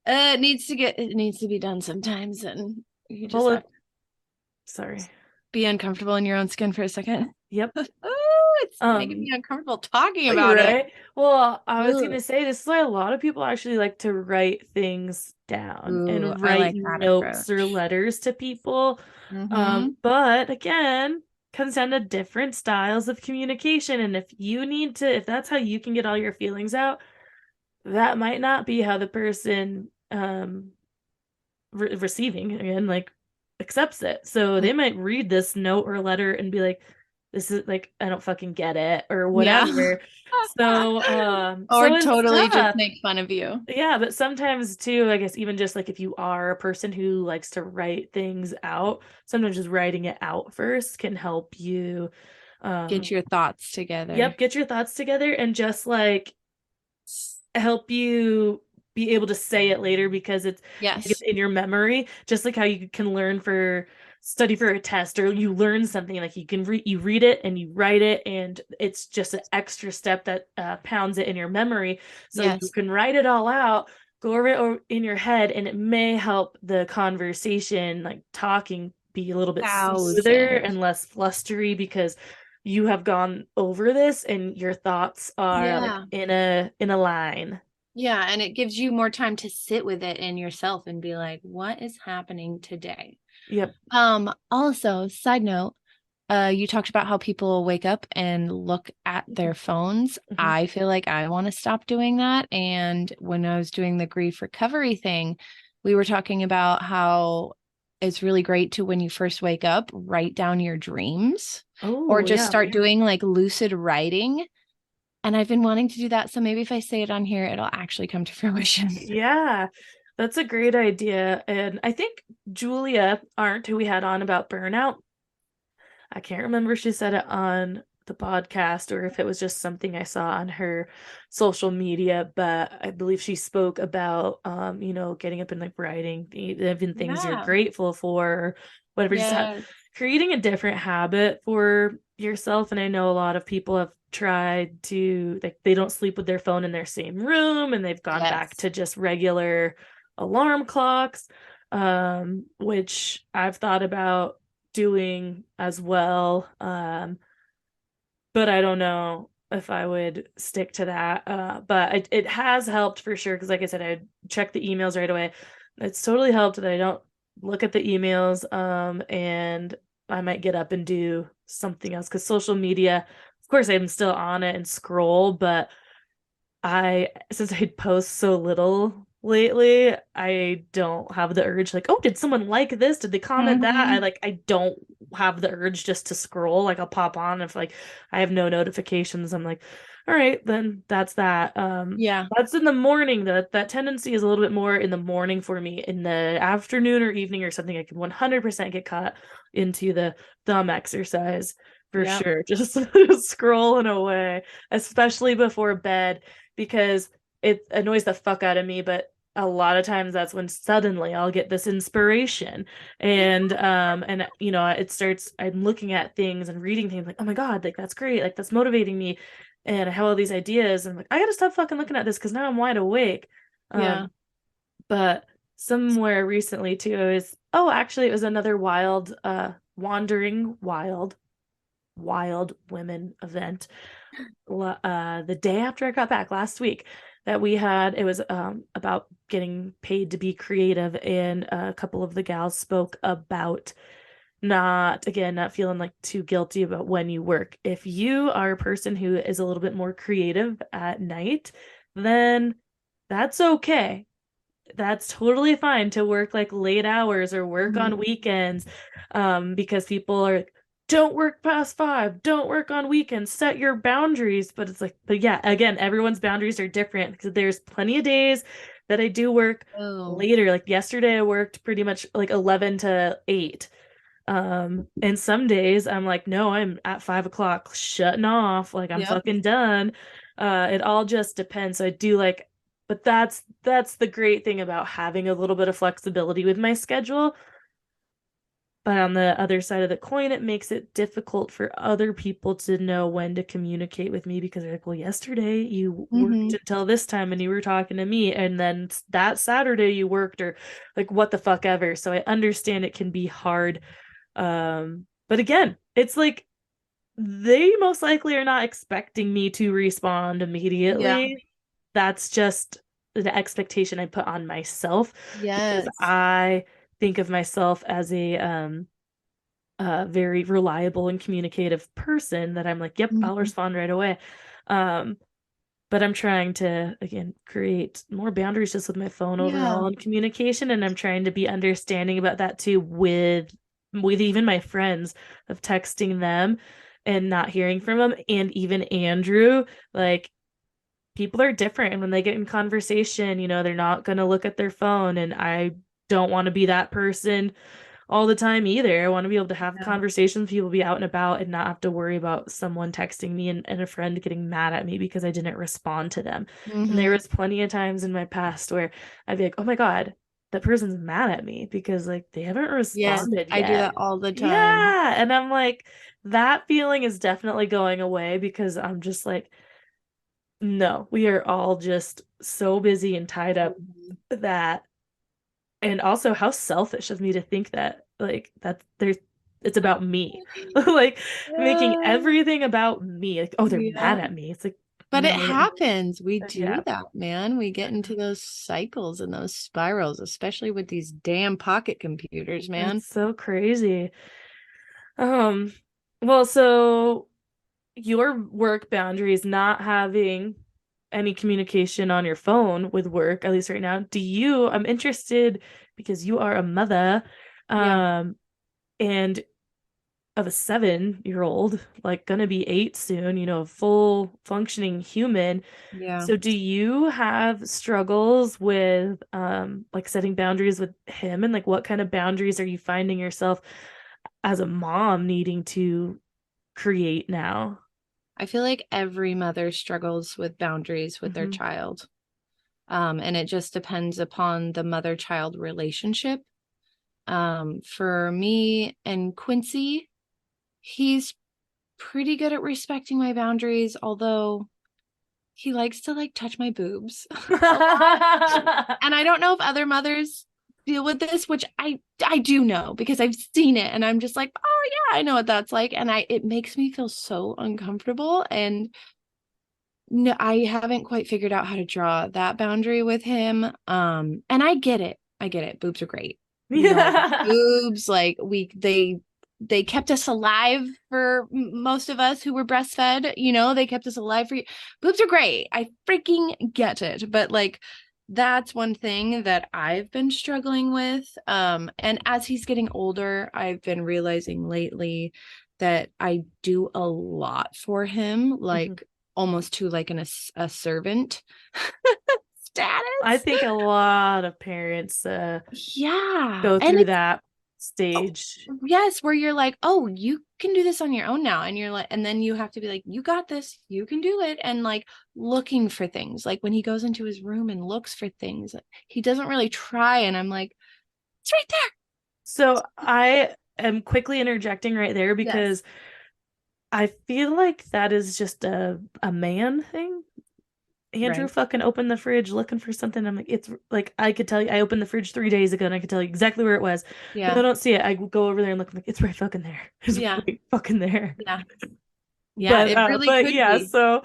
Speaker 2: it needs to be done sometimes. And you just
Speaker 1: Well,
Speaker 2: have to
Speaker 1: sorry.
Speaker 2: be uncomfortable in your own skin for a second.
Speaker 1: Yep.
Speaker 2: it's making
Speaker 1: Um,
Speaker 2: me uncomfortable talking
Speaker 1: you're
Speaker 2: about it.
Speaker 1: right. Well, I was
Speaker 2: Ugh.
Speaker 1: gonna say this is why a lot of people actually like to write things down
Speaker 2: Ooh,
Speaker 1: and
Speaker 2: I
Speaker 1: write
Speaker 2: like that
Speaker 1: notes or
Speaker 2: approach.
Speaker 1: letters to people.
Speaker 2: Mm-hmm.
Speaker 1: But again, comes down to different styles of communication. And if that's how you can get all your feelings out, that might not be how the person receiving again like accepts it. So they might read this note or letter and be like, this is like, I don't fucking get it or
Speaker 2: Yeah.
Speaker 1: whatever. So
Speaker 2: Or
Speaker 1: it's
Speaker 2: totally just
Speaker 1: tough.
Speaker 2: make fun of you.
Speaker 1: Yeah, but sometimes too, I guess even just like if you are a person who likes to write things out, sometimes just writing it out first can help you
Speaker 2: Get
Speaker 1: um
Speaker 2: your thoughts together.
Speaker 1: get your thoughts together and just like help you be able to say it later because it's
Speaker 2: Yes.
Speaker 1: in your memory, just like how you can learn for study for a test or you learn something like you read it and you write it and it's just an extra step that pounds it in your memory so you
Speaker 2: Yes.
Speaker 1: can write it all out, go over it in your head, and it may help the conversation like talking be a little bit smoother
Speaker 2: Thousand.
Speaker 1: and less flustery because you have gone over this and your thoughts are like
Speaker 2: Yeah.
Speaker 1: in a line.
Speaker 2: Yeah. And it gives you more time to sit with it in yourself and be like, what is happening today?
Speaker 1: Yep.
Speaker 2: Also, side note, you talked about how people wake up and look at their phones.
Speaker 1: Mhm.
Speaker 2: I feel like I want to stop doing that. And when I was doing the grief recovery thing, we were talking about how it's really great to, when you first wake up, write down your dreams or
Speaker 1: Oh,
Speaker 2: just
Speaker 1: yeah.
Speaker 2: start doing like lucid writing. And I've been wanting to do that. So maybe if I say it on here, it'll actually come to fruition.
Speaker 1: Yeah. That's a great idea. And I think Julia Arndt, who we had on about burnout, I can't remember if she said it on the podcast or if it was just something I saw on her social media, but I believe she spoke about getting up and like writing even things you're
Speaker 2: Yeah.
Speaker 1: grateful for, or whatever, just
Speaker 2: Yes.
Speaker 1: creating a different habit for yourself. And I know a lot of people have tried to like they don't sleep with their phone in their same room and they've gone back
Speaker 2: Yes.
Speaker 1: to just regular alarm clocks, which I've thought about doing as well. But I don't know if I would stick to that. But it has helped for sure because, like I said, I check the emails right away. It's totally helped that I don't look at the emails. And I might get up and do something else because social media, of course, I'm still on it and scroll, but since I post so little lately, I don't have the urge like, oh, did someone like this? Did they comment that?
Speaker 2: Hmm.
Speaker 1: I don't have the urge just to scroll. Like I'll pop on if like I have no notifications. I'm like, all right, then that's that.
Speaker 2: Yeah.
Speaker 1: That's in the morning. That tendency is a little bit more in the morning for me. In the afternoon or evening or something, I can 100% get caught into the thumb exercise for
Speaker 2: Yep.
Speaker 1: sure. Just scrolling away, especially before bed because it annoys the fuck out of me, but a lot of times that's when suddenly I'll get this inspiration and it starts I'm looking at things and reading things like, oh my God, like that's great, like that's motivating me. And I have all these ideas and I'm like, I gotta stop fucking looking at this because now I'm wide awake.
Speaker 2: Yeah.
Speaker 1: Um, but somewhere recently too, actually it was another wandering wild women event the day after I got back last week that we had. It was about getting paid to be creative, and a couple of the gals spoke about not feeling like too guilty about when you work. If you are a person who is a little bit more creative at night, then that's okay. That's totally fine to work like late hours or work on
Speaker 2: Mhm.
Speaker 1: weekends, because people are like, don't work past 5, don't work on weekends, set your boundaries. But it's like, but yeah, again, everyone's boundaries are different because there's plenty of days that I do work
Speaker 2: Oh,
Speaker 1: later. Like yesterday I worked pretty much like 11 to 8. And some days I'm like, no, I'm at 5 o'clock shutting off, like I'm
Speaker 2: yep.
Speaker 1: fucking done. It all just depends. So I do like, but that's the great thing about having a little bit of flexibility with my schedule. But on the other side of the coin, it makes it difficult for other people to know when to communicate with me because they're like, well, yesterday you worked
Speaker 2: Hmm.
Speaker 1: until this time and you were talking to me, and then that Saturday you worked, or like what the fuck ever. So I understand it can be hard. But again, it's like they most likely are not expecting me to respond
Speaker 2: Yeah.
Speaker 1: immediately. That's just the expectation I put on myself because
Speaker 2: Yes.
Speaker 1: I think of myself as a very reliable and communicative person that I'm like, yep, I'll
Speaker 2: Mhm.
Speaker 1: respond right away. Um, but I'm trying to again create more boundaries just with my phone
Speaker 2: Yeah.
Speaker 1: overall and communication, and I'm trying to be understanding about that too with even my friends of texting them and not hearing from them, and even Andrew, like people are different, and when they get in conversation, they're not going to look at their phone, and I don't want to be that person all the time either. I want to be able to have
Speaker 2: Yeah.
Speaker 1: conversations with people, be out and about, and not have to worry about someone texting me and a friend getting mad at me because I didn't respond to them. And there
Speaker 2: Hmm.
Speaker 1: was plenty of times in my past where I'd be like, oh my God, that person's mad at me because like they haven't
Speaker 2: Yes,
Speaker 1: responded
Speaker 2: I do
Speaker 1: yet.
Speaker 2: that all the time.
Speaker 1: Yeah. And I'm like, that feeling is definitely going away because I'm just like, no, we are all just so busy and tied up
Speaker 2: Mhm.
Speaker 1: that, and also how selfish of me to think that like that there's it's about me. Like making
Speaker 2: Uh,
Speaker 1: everything about me. Like, oh, they're
Speaker 2: yeah.
Speaker 1: mad at me. It's like,
Speaker 2: But it
Speaker 1: no,
Speaker 2: happens. We
Speaker 1: yeah.
Speaker 2: do that, man. We get into those cycles and those spirals, especially with these damn pocket computers, man.
Speaker 1: It's so crazy. Um, well, so your work boundaries, not having any communication on your phone with work, at least right now, I'm interested because you are a mother,
Speaker 2: Yeah.
Speaker 1: um, and of a 7-year-old, like gonna be 8 soon, a full functioning human.
Speaker 2: Yeah.
Speaker 1: So do you have struggles with like setting boundaries with him, and like what kind of boundaries are you finding yourself as a mom needing to create now?
Speaker 2: I feel like every mother struggles with boundaries with their
Speaker 1: Hmm.
Speaker 2: child. And it just depends upon the mother-child relationship. For me and Quincy, he's pretty good at respecting my boundaries, although he likes to like touch my boobs a lot. And I don't know if other mothers deal with this, which I do know because I've seen it and I'm just like, oh yeah, I know what that's like. And it makes me feel so uncomfortable. And no, I haven't quite figured out how to draw that boundary with him. And I get it. I get it. Boobs are great. We all love
Speaker 1: Yeah.
Speaker 2: boobs. Like they kept us alive for most of us who were breastfed, they kept us alive for you. Boobs are great. I freaking get it. But like that's one thing that I've been struggling with. And as he's getting older, I've been realizing lately that I do a lot for him,
Speaker 1: Mhm.
Speaker 2: like almost to like a servant
Speaker 1: I
Speaker 2: status.
Speaker 1: think a lot of parents
Speaker 2: Yeah.
Speaker 1: go
Speaker 2: And
Speaker 1: through
Speaker 2: it's
Speaker 1: that
Speaker 2: oh,
Speaker 1: stage.
Speaker 2: yes, where you're like, oh, you can do this on your own now. And you're like, and then you have to be like, you got this, you can do it. And like looking for things. Like when he goes into his room and looks for things, he doesn't really try. And I'm like, it's right there.
Speaker 1: So I am quickly interjecting right there
Speaker 2: Yes.
Speaker 1: because I feel like that is just a man thing. Andrew
Speaker 2: Right.
Speaker 1: fucking opened the fridge looking for something. I'm like, it's like I could tell you I opened the fridge 3 days ago and I could tell you exactly where it was. But I
Speaker 2: Yeah.
Speaker 1: don't see it. I go over there and look, I'm like, it's right fucking there. It's
Speaker 2: Yeah.
Speaker 1: right fucking there.
Speaker 2: Yeah. Yeah.
Speaker 1: But
Speaker 2: It really
Speaker 1: but
Speaker 2: could
Speaker 1: yeah,
Speaker 2: be.
Speaker 1: so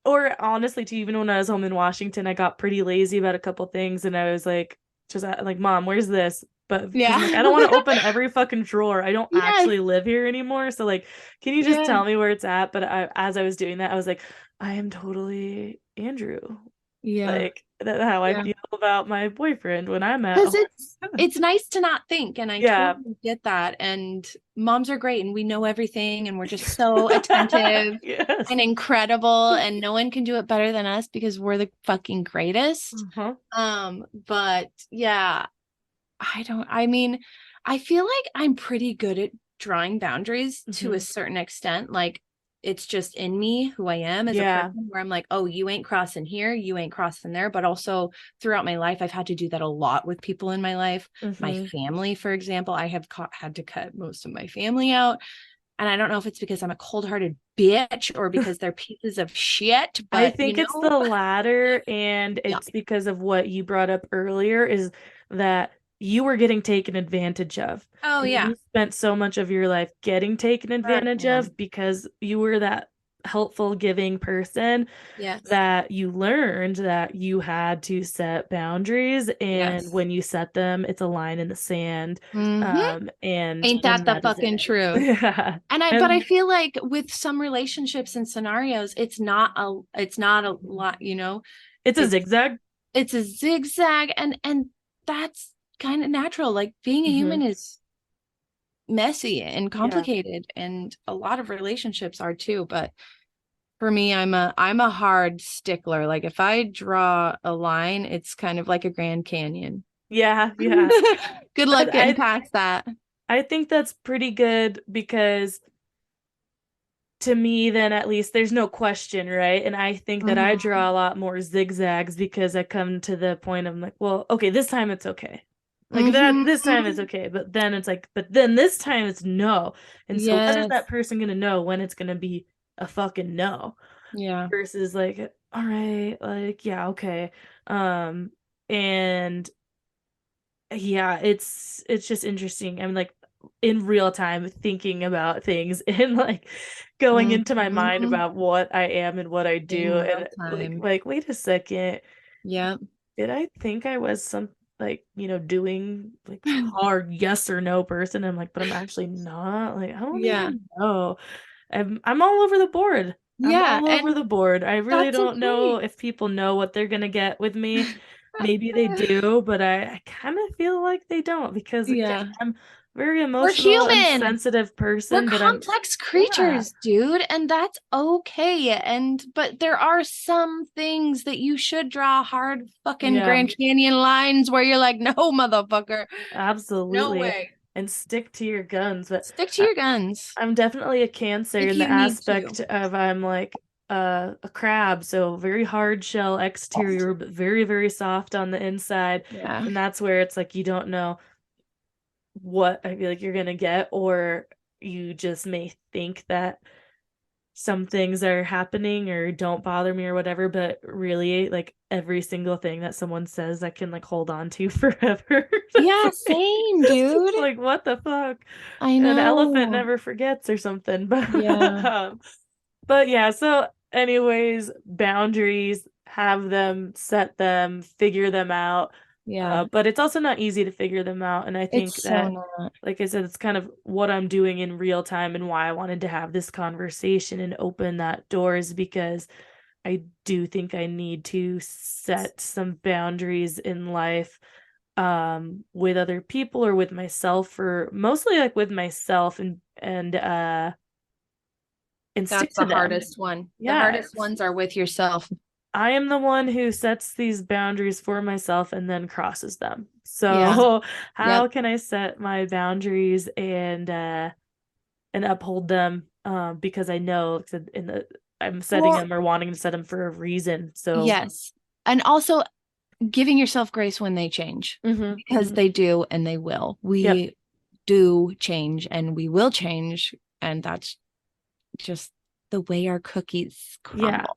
Speaker 1: or honestly too, even when I was home in Washington, I got pretty lazy about a couple things, and I was like just like, Mom, where's this? But because I'm like,
Speaker 2: Yeah.
Speaker 1: I don't want to open every fucking drawer. I don't
Speaker 2: Yes.
Speaker 1: actually live here anymore. So like, can you just
Speaker 2: Yeah.
Speaker 1: tell me where it's at? But as I was doing that, I was like, I am totally Andrew.
Speaker 2: Yeah.
Speaker 1: Like that's how I
Speaker 2: Yeah.
Speaker 1: feel about my boyfriend when I'm at
Speaker 2: Because
Speaker 1: home.
Speaker 2: it's nice to not think, and I
Speaker 1: Yeah.
Speaker 2: totally get that. And moms are great, and we know everything, and we're just so attentive
Speaker 1: Yes.
Speaker 2: and incredible, and no one can do it better than us because we're the fucking greatest.
Speaker 1: Uh-huh.
Speaker 2: But yeah, I mean, I feel like I'm pretty good at drawing boundaries to a
Speaker 1: Hmm.
Speaker 2: certain extent. Like it's just in me who I am as a
Speaker 1: Yeah.
Speaker 2: person where I'm like, oh, you ain't crossing here, you ain't crossing there. But also throughout my life, I've had to do that a lot with people in my life. My
Speaker 1: Hmm.
Speaker 2: family, for example, I have had to cut most of my family out. And I don't know if it's because I'm a cold-hearted bitch or because they're pieces of shit,
Speaker 1: I
Speaker 2: but
Speaker 1: think it's the latter, and
Speaker 2: yeah.
Speaker 1: it's because of what you brought up earlier is that you were getting taken advantage of.
Speaker 2: Oh
Speaker 1: And
Speaker 2: yeah.
Speaker 1: you spent so much of your life getting taken
Speaker 2: Hurt,
Speaker 1: advantage
Speaker 2: man.
Speaker 1: of because you were that helpful, giving person
Speaker 2: Yes.
Speaker 1: that you learned that you had to set boundaries. And
Speaker 2: Yes.
Speaker 1: when you set them, it's a line in the sand.
Speaker 2: Mm-hmm.
Speaker 1: And
Speaker 2: Ain't that
Speaker 1: then
Speaker 2: the
Speaker 1: that is
Speaker 2: fucking
Speaker 1: it.
Speaker 2: truth?
Speaker 1: Yeah.
Speaker 2: But I
Speaker 1: And
Speaker 2: feel like with some relationships and scenarios, it's not a lot,
Speaker 1: it's a
Speaker 2: it's
Speaker 1: zigzag.
Speaker 2: it's a zigzag, and that's kind of natural. Like being a
Speaker 1: Hmm.
Speaker 2: human is messy and
Speaker 1: Yeah.
Speaker 2: complicated, and a lot of relationships are too. But for me, I'm a hard stickler. Like if I draw a line, it's kind of like a Grand Canyon.
Speaker 1: Yeah. Yeah.
Speaker 2: Good
Speaker 1: I,
Speaker 2: luck getting
Speaker 1: I
Speaker 2: past that.
Speaker 1: I think that's pretty good because to me, then at least there's no question, right? And I think that I
Speaker 2: Mm-hmm.
Speaker 1: draw a lot more zigzags because I come to the point of like, well, okay, this time it's okay. Like that, this time it's
Speaker 2: Mm-hmm.
Speaker 1: okay. But then it's like, but then this time it's no. And so when is
Speaker 2: Yes.
Speaker 1: that person gonna know when it's gonna be a fucking no?
Speaker 2: Yeah.
Speaker 1: Versus like, all right, like, yeah, okay. Um, and yeah, it's just interesting. I'm like in real time thinking about things and like going into my mind
Speaker 2: Mm-hmm.
Speaker 1: about what I am and what I do
Speaker 2: In real
Speaker 1: and
Speaker 2: time.
Speaker 1: like wait a second,
Speaker 2: Yeah.
Speaker 1: did I think I was some like doing like hard yes or no person? I'm like, but I'm actually not. Like I don't
Speaker 2: Yeah.
Speaker 1: even know. I'm all over the board. I'm
Speaker 2: Yeah.
Speaker 1: all over the
Speaker 2: And
Speaker 1: board. I really
Speaker 2: that's
Speaker 1: don't know
Speaker 2: okay.
Speaker 1: if people know what they're gonna get with me. Maybe they do, but I kind of feel like they don't because again,
Speaker 2: Yeah.
Speaker 1: I'm a very
Speaker 2: We're
Speaker 1: emotional and
Speaker 2: human.
Speaker 1: sensitive
Speaker 2: We're
Speaker 1: person, but I'm
Speaker 2: complex
Speaker 1: yeah.
Speaker 2: creatures, dude, and that's okay. And but there are some things that you should draw hard fucking
Speaker 1: Yeah,
Speaker 2: Grand Canyon lines where you're like, no, motherfucker, no
Speaker 1: absolutely.
Speaker 2: way.
Speaker 1: And stick to your guns. But
Speaker 2: Stick to
Speaker 1: I,
Speaker 2: your guns
Speaker 1: I'm definitely a Cancer
Speaker 2: if
Speaker 1: in the
Speaker 2: you need
Speaker 1: aspect
Speaker 2: to.
Speaker 1: of I'm like a crab, so very hard shell exterior, but very, very soft on the inside.
Speaker 2: Yeah.
Speaker 1: And that's where it's like you don't know what I feel like you're gonna get, or you just may think that some things are happening or don't bother me or whatever, but really like every single thing that someone says I can like hold on to forever.
Speaker 2: Yeah, same, dude.
Speaker 1: Like what the fuck?
Speaker 2: I
Speaker 1: An elephant
Speaker 2: know.
Speaker 1: never forgets or something.
Speaker 2: Yeah.
Speaker 1: But yeah, so anyways, boundaries, have them, set them, figure them out.
Speaker 2: Yeah.
Speaker 1: But it's also not easy to figure them out. And I think
Speaker 2: It's so
Speaker 1: that,
Speaker 2: not.
Speaker 1: like I said, it's kind of what I'm doing in real time and why I wanted to have this conversation and open that door is because I do think I need to set some boundaries in life with other people or with myself or mostly like with myself and stick
Speaker 2: That's
Speaker 1: to
Speaker 2: the
Speaker 1: them.
Speaker 2: hardest one. The
Speaker 1: Yeah,
Speaker 2: hardest ones are with yourself.
Speaker 1: I am the one who sets these boundaries for myself and then crosses them.
Speaker 2: Yeah.
Speaker 1: So how
Speaker 2: Yep.
Speaker 1: can I set my boundaries and uphold them? Because I know like I said, in the I'm setting
Speaker 2: Well,
Speaker 1: them or wanting to set them for a reason. So
Speaker 2: yes. And also giving yourself grace when they change
Speaker 1: hmm
Speaker 2: because
Speaker 1: hmm
Speaker 2: they do and they will.
Speaker 1: yep,
Speaker 2: We do change and we will change. And that's just the way our cookies
Speaker 1: yeah.
Speaker 2: crumble.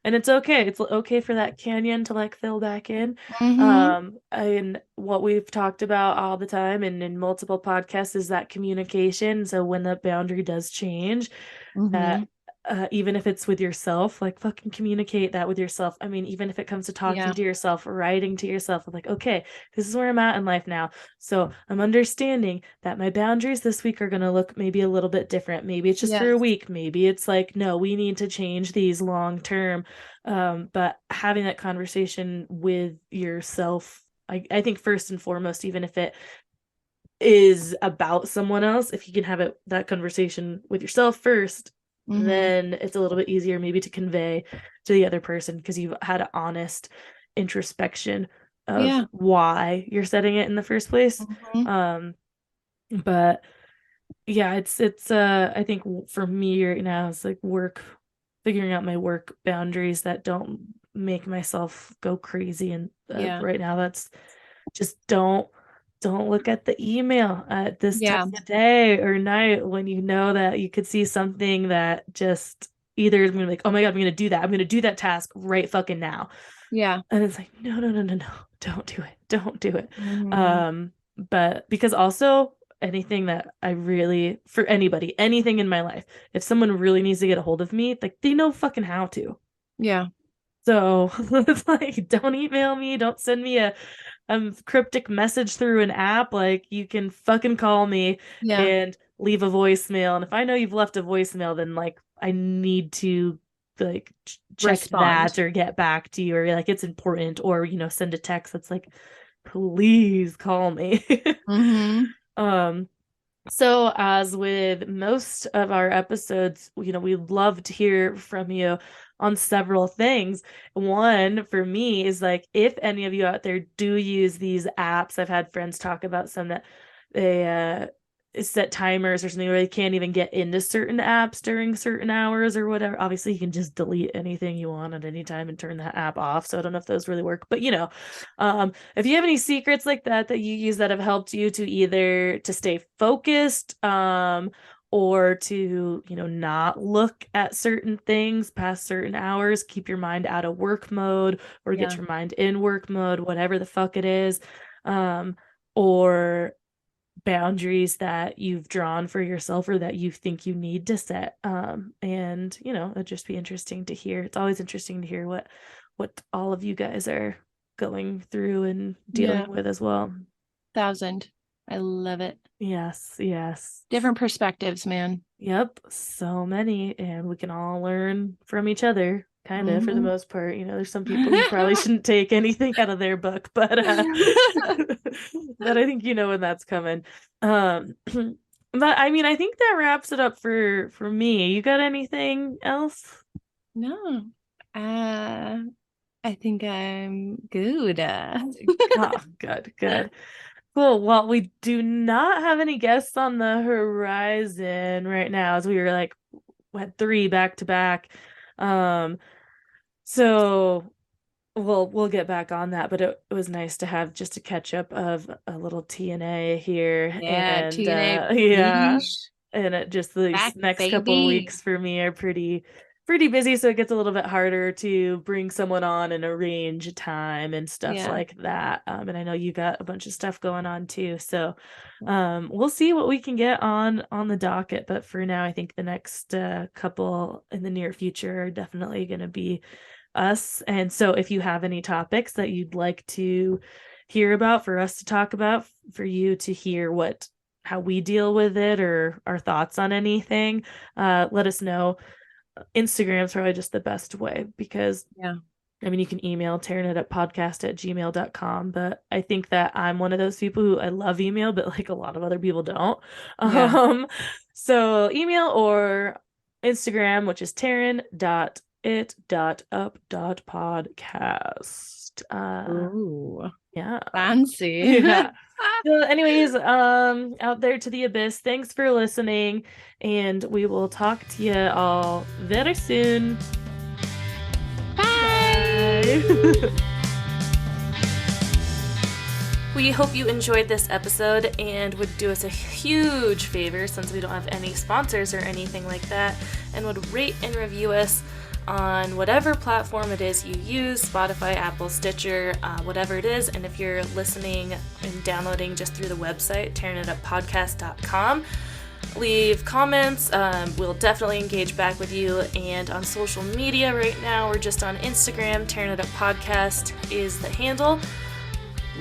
Speaker 1: And it's okay. It's okay for that canyon to like fill back in.
Speaker 2: Mm-hmm.
Speaker 1: And what we've talked about all the time and in multiple podcasts is that communication. So when that boundary does change,
Speaker 2: Mm-hmm.
Speaker 1: that even if it's with yourself, like fucking communicate that with yourself. I mean, even if it comes to talking
Speaker 2: Yeah.
Speaker 1: to yourself, writing to yourself, like, okay, this is where I'm at in life now. So I'm understanding that my boundaries this week are going to look maybe a little bit different. Maybe it's just for a
Speaker 2: Yes.
Speaker 1: week. Maybe it's like, no, we need to change these long term. But having that conversation with yourself, I think first and foremost, even if it is about someone else, if you can have that conversation with yourself first,
Speaker 2: Mm-hmm.
Speaker 1: then it's a little bit easier maybe to convey to the other person because you've had an honest introspection of
Speaker 2: Yeah.
Speaker 1: why you're setting it in the first place.
Speaker 2: Mm-hmm.
Speaker 1: Um, but yeah, it's I think for me right now it's like figuring out my work boundaries that don't make myself go crazy and
Speaker 2: Yeah.
Speaker 1: right now that's just don't look at the email at this time
Speaker 2: Yeah.
Speaker 1: of day or night when you know that you could see something that just either is gonna be like, oh my God, I'm gonna do that. I'm gonna do that task right fucking now.
Speaker 2: Yeah.
Speaker 1: And it's like, no, no, no, no, no, don't do it. Don't do it.
Speaker 2: Mm-hmm.
Speaker 1: But because also anything that I really, for anybody, anything in my life, if someone really needs to get a hold of me, like they know fucking how to.
Speaker 2: Yeah.
Speaker 1: So it's like, don't email me, don't send me a cryptic message through an app. Like you can fucking call me
Speaker 2: Yeah.
Speaker 1: and leave a voicemail. And if I know you've left a voicemail, then like I need to like check
Speaker 2: Respond.
Speaker 1: that or get back to you, or like it's important, or send a text that's like, please call me.
Speaker 2: Mm-hmm.
Speaker 1: um so, as with most of our episodes, we'd love to hear from you on several things. One for me is like, if any of you out there do use these apps, I've had friends talk about some that they set timers or something where they can't even get into certain apps during certain hours or whatever. Obviously, you can just delete anything you want at any time and turn that app off. So I don't know if those really work, but if you have any secrets like that that you use that have helped you to either to stay focused, or to, not look at certain things past certain hours, keep your mind out of work mode or get
Speaker 2: Yeah.
Speaker 1: your mind in work mode, whatever the fuck it is, or boundaries that you've drawn for yourself or that you think you need to set. And it'd just be interesting to hear. It's always interesting to hear what all of you guys are going through and
Speaker 2: Yeah.
Speaker 1: dealing with as well.
Speaker 2: 1,000. I love it.
Speaker 1: Yes, yes.
Speaker 2: Different perspectives, man.
Speaker 1: Yep, so many, and we can all learn from each other, kind of, for the
Speaker 2: Mm-hmm.
Speaker 1: most part. There's some people who probably shouldn't take anything out of their book, but but I think when that's coming. But I mean, I think that wraps it up for me. You got anything else?
Speaker 2: No. I think I'm good.
Speaker 1: Oh, good, good. Cool. Well, we do not have any guests on the horizon right now, as we were like had three back to back. Um, so we'll get back on that, but it was nice to have just a catch up of a little TNA here,
Speaker 2: Yeah,
Speaker 1: and
Speaker 2: TNA,
Speaker 1: yeah,
Speaker 2: please.
Speaker 1: and it just these
Speaker 2: Back,
Speaker 1: next couple of
Speaker 2: baby.
Speaker 1: weeks for me are pretty busy, so it gets a little bit harder to bring someone on and arrange a time and stuff
Speaker 2: Yeah.
Speaker 1: like that. And I know you got a bunch of stuff going on too, so we'll see what we can get on the docket. But for now, I think the next couple in the near future are definitely going to be us. And so if you have any topics that you'd like to hear about, for us to talk about, for you to hear how we deal with it or our thoughts on anything, let us know. Instagram's probably just the best way, because
Speaker 2: Yeah.
Speaker 1: I mean, you can email tearingituppodcast@gmail.com, but I think that I'm one of those people who I love email, but like a lot of other people don't.
Speaker 2: Yeah.
Speaker 1: So email or Instagram, which is tearing.it.up.podcast.
Speaker 2: Ooh,
Speaker 1: Yeah.
Speaker 2: fancy.
Speaker 1: Yeah. So anyways, out there to the abyss, thanks for listening, and we will talk to you all very soon.
Speaker 2: Bye.
Speaker 1: Bye. We hope you enjoyed this episode and would do us a huge favor, since we don't have any sponsors or anything like that, and would rate and review us on whatever platform it is you use, Spotify, Apple, Stitcher, whatever it is. And if you're listening and downloading just through the website, tearingituppodcast.com, leave comments. We'll definitely engage back with you. And on social media right now, we're just on Instagram. Tearing It Up Podcast is the handle.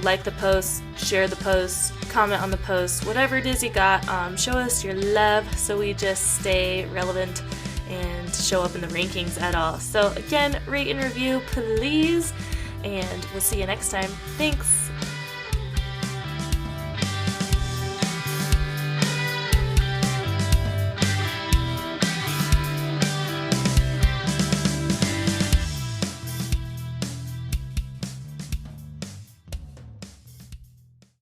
Speaker 1: Like the post, share the post, comment on the post, whatever it is you got. Show us your love so we just stay relevant and show up in the rankings at all. So again, rate and review, please. And we'll see you next time. Thanks.